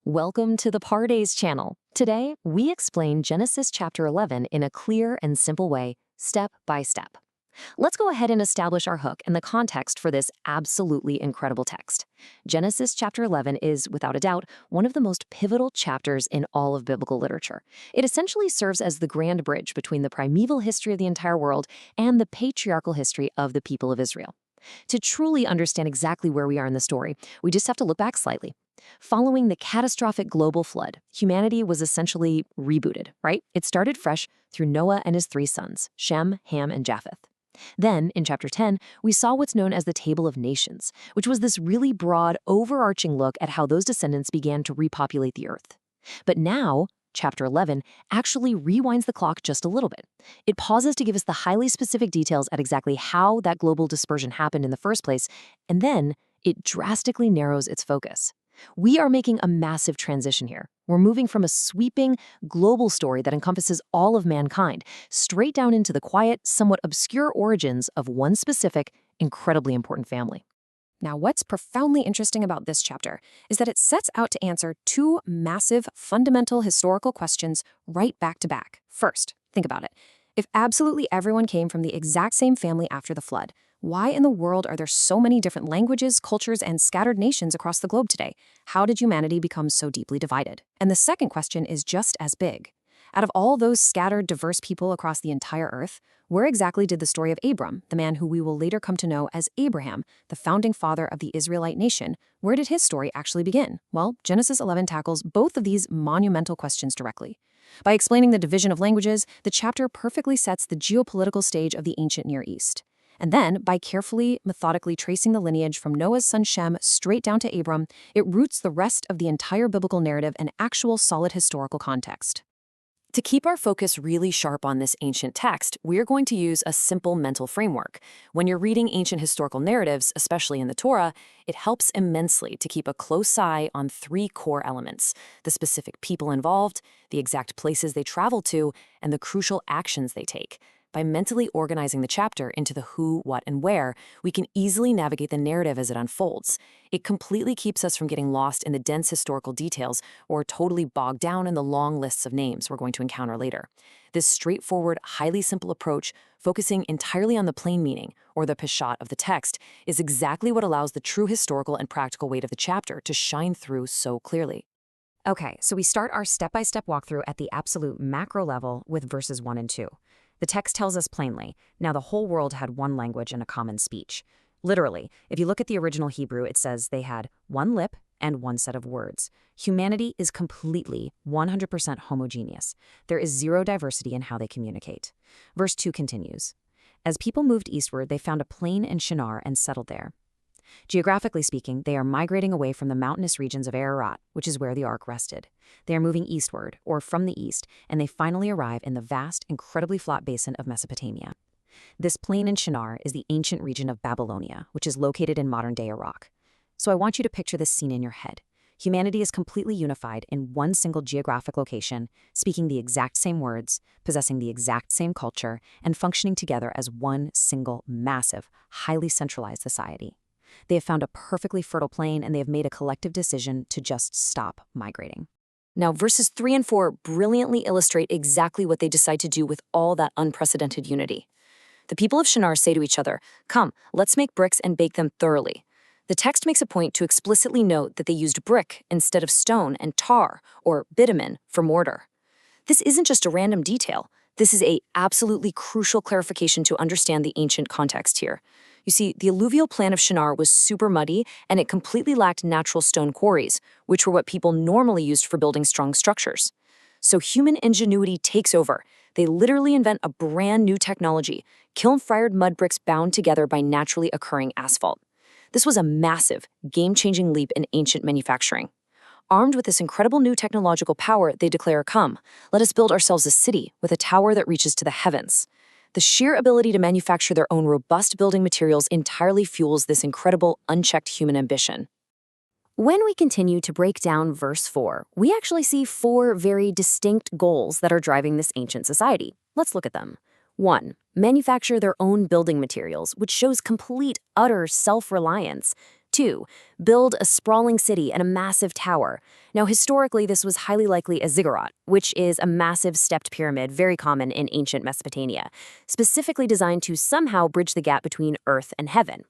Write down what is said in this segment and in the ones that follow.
Welcome to the Pardays channel. Today, we explain Genesis chapter 11 in a clear and simple way, step by step. Let's go ahead and establish our hook and the context for this absolutely incredible text. Genesis chapter 11 is, without a doubt, one of the most pivotal chapters in all of biblical literature. It essentially serves as the grand bridge between the primeval history of the entire world and the patriarchal history of the people of Israel. To truly understand exactly where we are in the story, we just have to look back slightly. Following the catastrophic global flood, humanity was essentially rebooted, right? It started fresh through Noah and his three sons, Shem, Ham, and Japheth. Then, in chapter 10, we saw what's known as the Table of Nations, which was this really broad, overarching look at how those descendants began to repopulate the earth. But now, chapter 11 actually rewinds the clock just a little bit. It pauses to give us the highly specific details at exactly how that global dispersion happened in the first place, and then it drastically narrows its focus. We are making a massive transition here. We're moving from a sweeping, global story that encompasses all of mankind, straight down into the quiet, somewhat obscure origins of one specific, incredibly important family. Now, what's profoundly interesting about this chapter is that it sets out to answer two massive, fundamental historical questions right back to back. First, think about it. If absolutely everyone came from the exact same family after the flood, why in the world are there so many different languages, cultures, and scattered nations across the globe today? How did humanity become so deeply divided? And the second question is just as big. Out of all those scattered, diverse people across the entire earth, where exactly did the story of Abram, the man who we will later come to know as Abraham, the founding father of the Israelite nation, where did his story actually begin? Well, Genesis 11 tackles both of these monumental questions directly. By explaining the division of languages, the chapter perfectly sets the geopolitical stage of the ancient Near East. And then, by carefully, methodically tracing the lineage from Noah's son Shem straight down to Abram, it roots the rest of the entire biblical narrative in actual solid historical context. To keep our focus really sharp on this ancient text, we're going to use a simple mental framework. When you're reading ancient historical narratives, especially in the Torah, it helps immensely to keep a close eye on three core elements: the specific people involved, the exact places they travel to, and the crucial actions they take. By mentally organizing the chapter into the who, what, and where, we can easily navigate the narrative as it unfolds. It completely keeps us from getting lost in the dense historical details or totally bogged down in the long lists of names we're going to encounter later. This straightforward, highly simple approach, focusing entirely on the plain meaning, or the pashhat of the text, is exactly what allows the true historical and practical weight of the chapter to shine through so clearly. Okay, so we start our step-by-step walkthrough at the absolute macro level with verses 1 and 2. The text tells us plainly, now the whole world had one language and a common speech. Literally, if you look at the original Hebrew, it says they had one lip and one set of words. Humanity is completely 100% homogeneous. There is zero diversity in how they communicate. Verse 2 continues. As people moved eastward, they found a plain in Shinar and settled there. Geographically speaking, they are migrating away from the mountainous regions of Ararat, which is where the ark rested. They are moving eastward, or from the east, and they finally arrive in the vast, incredibly flat basin of Mesopotamia. This plain in Shinar is the ancient region of Babylonia, which is located in modern-day Iraq. So I want you to picture this scene in your head. Humanity is completely unified in one single geographic location, speaking the exact same words, possessing the exact same culture, and functioning together as one single, massive, highly centralized society. They have found a perfectly fertile plain, and they have made a collective decision to just stop migrating. Now, verses 3 and 4 brilliantly illustrate exactly what they decide to do with all that unprecedented unity. The people of Shinar say to each other, "Come, let's make bricks and bake them thoroughly." The text makes a point to explicitly note that they used brick instead of stone and tar, or bitumen, for mortar. This isn't just a random detail. This is an absolutely crucial clarification to understand the ancient context here. You see, the alluvial plain of Shinar was super muddy, and it completely lacked natural stone quarries, which were what people normally used for building strong structures. So human ingenuity takes over. They literally invent a brand new technology, kiln-fired mud bricks bound together by naturally occurring asphalt. This was a massive, game-changing leap in ancient manufacturing. Armed with this incredible new technological power, they declare, "Come, let us build ourselves a city with a tower that reaches to the heavens." The sheer ability to manufacture their own robust building materials entirely fuels this incredible, unchecked human ambition. When we continue to break down verse 4, we actually see four very distinct goals that are driving this ancient society. Let's look at them. 1. Manufacture their own building materials, which shows complete, utter self-reliance. 2. Build a sprawling city and a massive tower. Now, historically, this was highly likely a ziggurat, which is a massive stepped pyramid very common in ancient Mesopotamia, specifically designed to somehow bridge the gap between earth and heaven.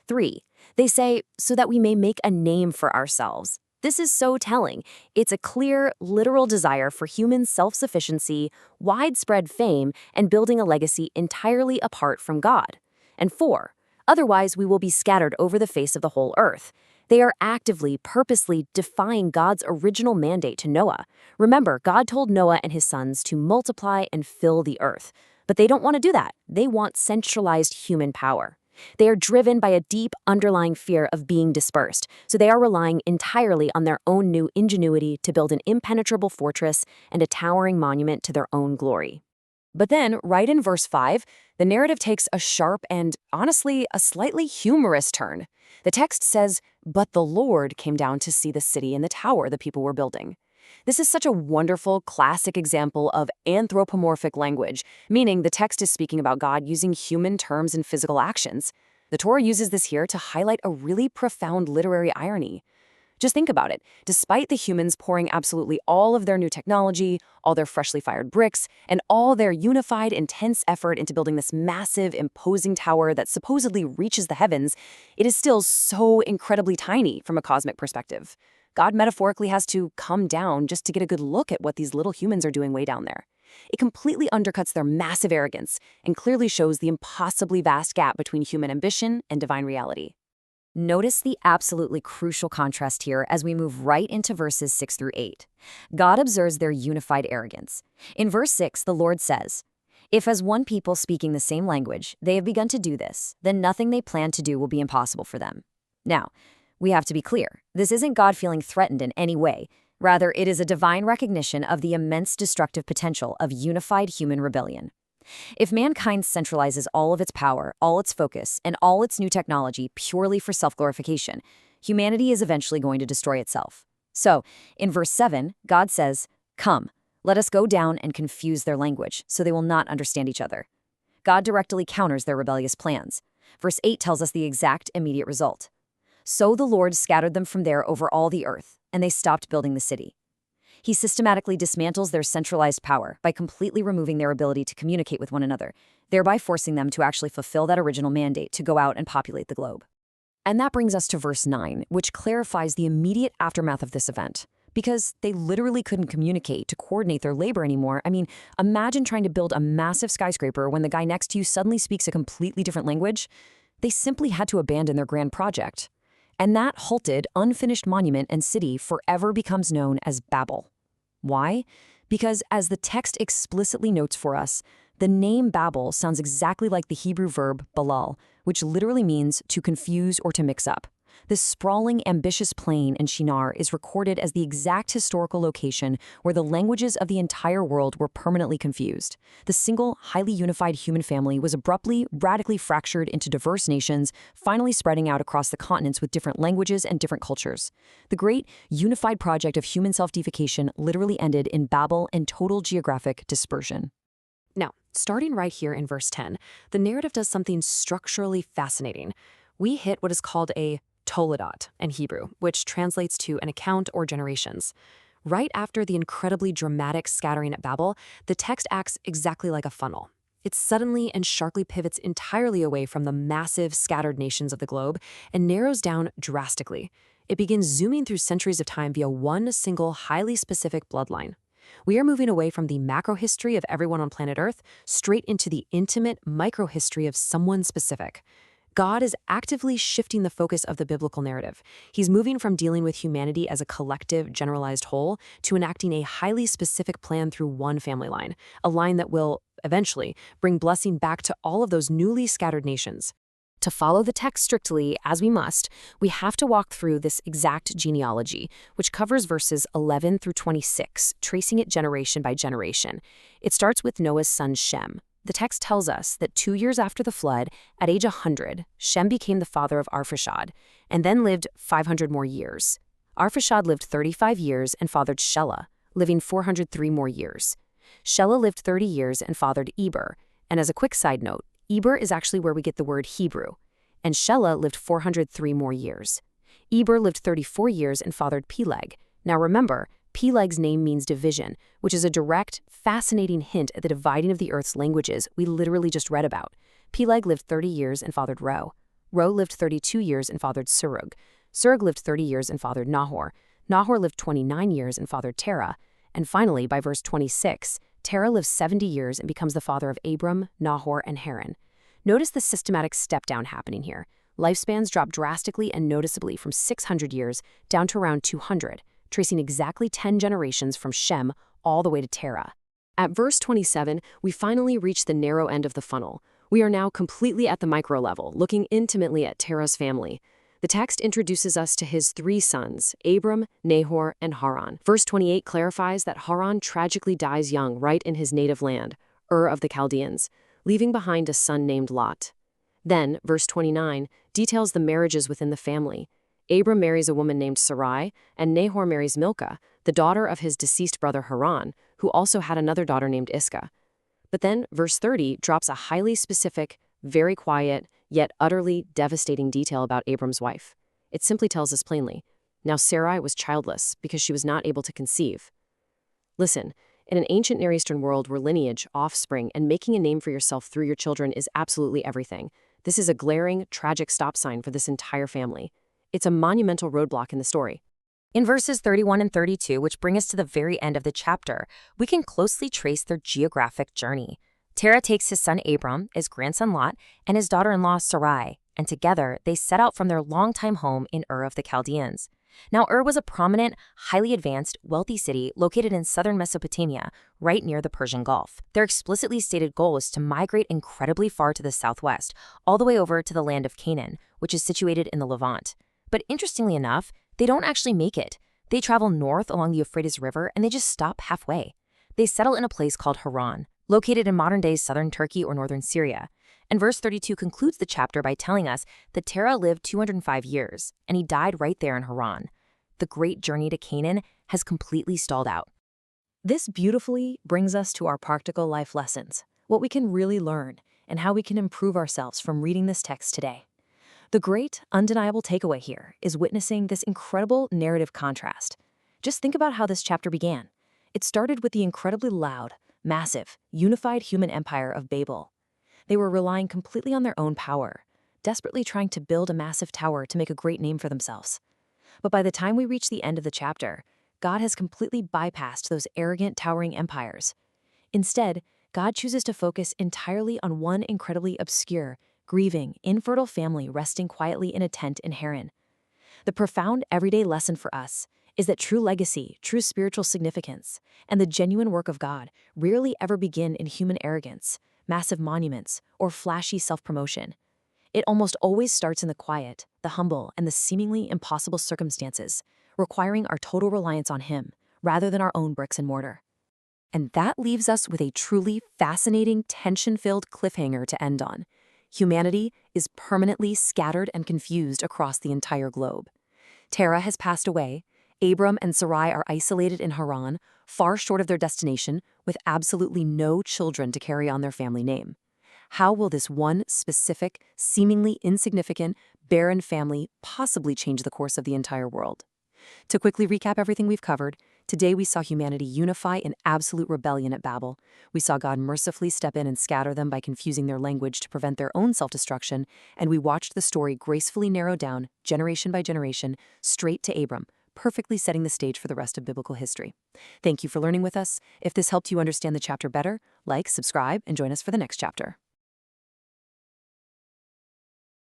3. They say, so that we may make a name for ourselves. This is so telling. It's a clear, literal desire for human self-sufficiency, widespread fame, and building a legacy entirely apart from God. And 4. Otherwise, we will be scattered over the face of the whole earth. They are actively, purposely defying God's original mandate to Noah. Remember, God told Noah and his sons to multiply and fill the earth. But they don't want to do that. They want centralized human power. They are driven by a deep underlying fear of being dispersed, so they are relying entirely on their own new ingenuity to build an impenetrable fortress and a towering monument to their own glory. But then, right in verse 5, the narrative takes a sharp and, honestly, a slightly humorous turn. The text says, "But the Lord came down to see the city and the tower the people were building." This is such a wonderful, classic example of anthropomorphic language, meaning the text is speaking about God using human terms and physical actions. The Torah uses this here to highlight a really profound literary irony. Just think about it. Despite the humans pouring absolutely all of their new technology, all their freshly fired bricks, and all their unified, intense effort into building this massive, imposing tower that supposedly reaches the heavens, it is still so incredibly tiny from a cosmic perspective. God metaphorically has to come down just to get a good look at what these little humans are doing way down there. It completely undercuts their massive arrogance and clearly shows the impossibly vast gap between human ambition and divine reality. Notice the absolutely crucial contrast here as we move right into verses 6 through 8. God observes their unified arrogance. In verse 6, the Lord says, "If as one people speaking the same language, they have begun to do this, then nothing they plan to do will be impossible for them." Now, we have to be clear. This isn't God feeling threatened in any way. Rather, it is a divine recognition of the immense destructive potential of unified human rebellion. If mankind centralizes all of its power, all its focus, and all its new technology purely for self-glorification, humanity is eventually going to destroy itself. So, in verse 7, God says, "Come, let us go down and confuse their language, so they will not understand each other." God directly counters their rebellious plans. Verse 8 tells us the exact immediate result. "So the Lord scattered them from there over all the earth, and they stopped building the city." He systematically dismantles their centralized power by completely removing their ability to communicate with one another, thereby forcing them to actually fulfill that original mandate to go out and populate the globe. And that brings us to verse 9, which clarifies the immediate aftermath of this event. Because they literally couldn't communicate to coordinate their labor anymore. I mean, imagine trying to build a massive skyscraper when the guy next to you suddenly speaks a completely different language. They simply had to abandon their grand project. And that halted, unfinished monument and city forever becomes known as Babel. Why? Because as the text explicitly notes for us, the name Babel sounds exactly like the Hebrew verb balal, which literally means to confuse or to mix up. This sprawling, ambitious plain in Shinar is recorded as the exact historical location where the languages of the entire world were permanently confused. The single, highly unified human family was abruptly, radically fractured into diverse nations, finally spreading out across the continents with different languages and different cultures. The great, unified project of human self-deification literally ended in Babel and total geographic dispersion. Now, starting right here in verse 10, the narrative does something structurally fascinating. We hit what is called a Toledot in Hebrew, which translates to an account or generations. Right after the incredibly dramatic scattering at Babel, the text acts exactly like a funnel. It suddenly and sharply pivots entirely away from the massive scattered nations of the globe and narrows down drastically. It begins zooming through centuries of time via one single, highly specific bloodline. We are moving away from the macro history of everyone on planet Earth straight into the intimate micro history of someone specific. God is actively shifting the focus of the biblical narrative. He's moving from dealing with humanity as a collective, generalized whole to enacting a highly specific plan through one family line, a line that will, eventually, bring blessing back to all of those newly scattered nations. To follow the text strictly, as we must, we have to walk through this exact genealogy, which covers verses 11 through 26, tracing it generation by generation. It starts with Noah's son Shem. The text tells us that 2 years after the flood, at age 100, Shem became the father of Arphaxad, and then lived 500 more years. Arphaxad lived 35 years and fathered Shelah, living 403 more years. Shelah lived 30 years and fathered Eber, and as a quick side note, Eber is actually where we get the word Hebrew, and Shelah lived 403 more years. Eber lived 34 years and fathered Peleg. Now remember, Peleg's name means division, which is a direct, fascinating hint at the dividing of the earth's languages we literally just read about. Peleg lived 30 years and fathered Reu. Reu lived 32 years and fathered Serug. Serug lived 30 years and fathered Nahor. Nahor lived 29 years and fathered Terah. And finally, by verse 26, Terah lives 70 years and becomes the father of Abram, Nahor, and Haran. Notice the systematic step-down happening here. Lifespans drop drastically and noticeably from 600 years down to around 200, tracing exactly 10 generations from Shem all the way to Terah. At verse 27, we finally reach the narrow end of the funnel. We are now completely at the micro level, looking intimately at Terah's family. The text introduces us to his 3 sons, Abram, Nahor, and Haran. Verse 28 clarifies that Haran tragically dies young right in his native land, Ur of the Chaldeans, leaving behind a son named Lot. Then, verse 29 details the marriages within the family. Abram marries a woman named Sarai, and Nahor marries Milcah, the daughter of his deceased brother Haran, who also had another daughter named Iscah. But then, verse 30 drops a highly specific, very quiet, yet utterly devastating detail about Abram's wife. It simply tells us plainly, now Sarai was childless because she was not able to conceive. Listen, in an ancient Near Eastern world where lineage, offspring, and making a name for yourself through your children is absolutely everything, this is a glaring, tragic stop sign for this entire family. It's a monumental roadblock in the story. In verses 31 and 32, which bring us to the very end of the chapter, we can closely trace their geographic journey. Terah takes his son Abram, his grandson Lot, and his daughter-in-law Sarai, and together they set out from their longtime home in Ur of the Chaldeans. Now, Ur was a prominent, highly advanced, wealthy city located in southern Mesopotamia, right near the Persian Gulf. Their explicitly stated goal is to migrate incredibly far to the southwest, all the way over to the land of Canaan, which is situated in the Levant. But interestingly enough, they don't actually make it. They travel north along the Euphrates River and they just stop halfway. They settle in a place called Haran, located in modern-day southern Turkey or northern Syria. And verse 32 concludes the chapter by telling us that Terah lived 205 years, and he died right there in Haran. The great journey to Canaan has completely stalled out. This beautifully brings us to our practical life lessons, what we can really learn, and how we can improve ourselves from reading this text today. The great, undeniable takeaway here is witnessing this incredible narrative contrast. Just think about how this chapter began. It started with the incredibly loud, massive, unified human empire of Babel. They were relying completely on their own power, desperately trying to build a massive tower to make a great name for themselves. But by the time we reach the end of the chapter, God has completely bypassed those arrogant, towering empires. Instead, God chooses to focus entirely on one incredibly obscure, grieving, infertile family resting quietly in a tent in Haran. The profound everyday lesson for us is that true legacy, true spiritual significance, and the genuine work of God rarely ever begin in human arrogance, massive monuments, or flashy self-promotion. It almost always starts in the quiet, the humble, and the seemingly impossible circumstances, requiring our total reliance on Him, rather than our own bricks and mortar. And that leaves us with a truly fascinating, tension-filled cliffhanger to end on. Humanity is permanently scattered and confused across the entire globe. Terah has passed away. Abram and Sarai are isolated in Haran, far short of their destination, with absolutely no children to carry on their family name. How will this one specific, seemingly insignificant, barren family possibly change the course of the entire world? To quickly recap everything we've covered, today we saw humanity unify in absolute rebellion at Babel. We saw God mercifully step in and scatter them by confusing their language to prevent their own self-destruction, and we watched the story gracefully narrow down, generation by generation, straight to Abram, perfectly setting the stage for the rest of biblical history. Thank you for learning with us. If this helped you understand the chapter better, like, subscribe, and join us for the next chapter.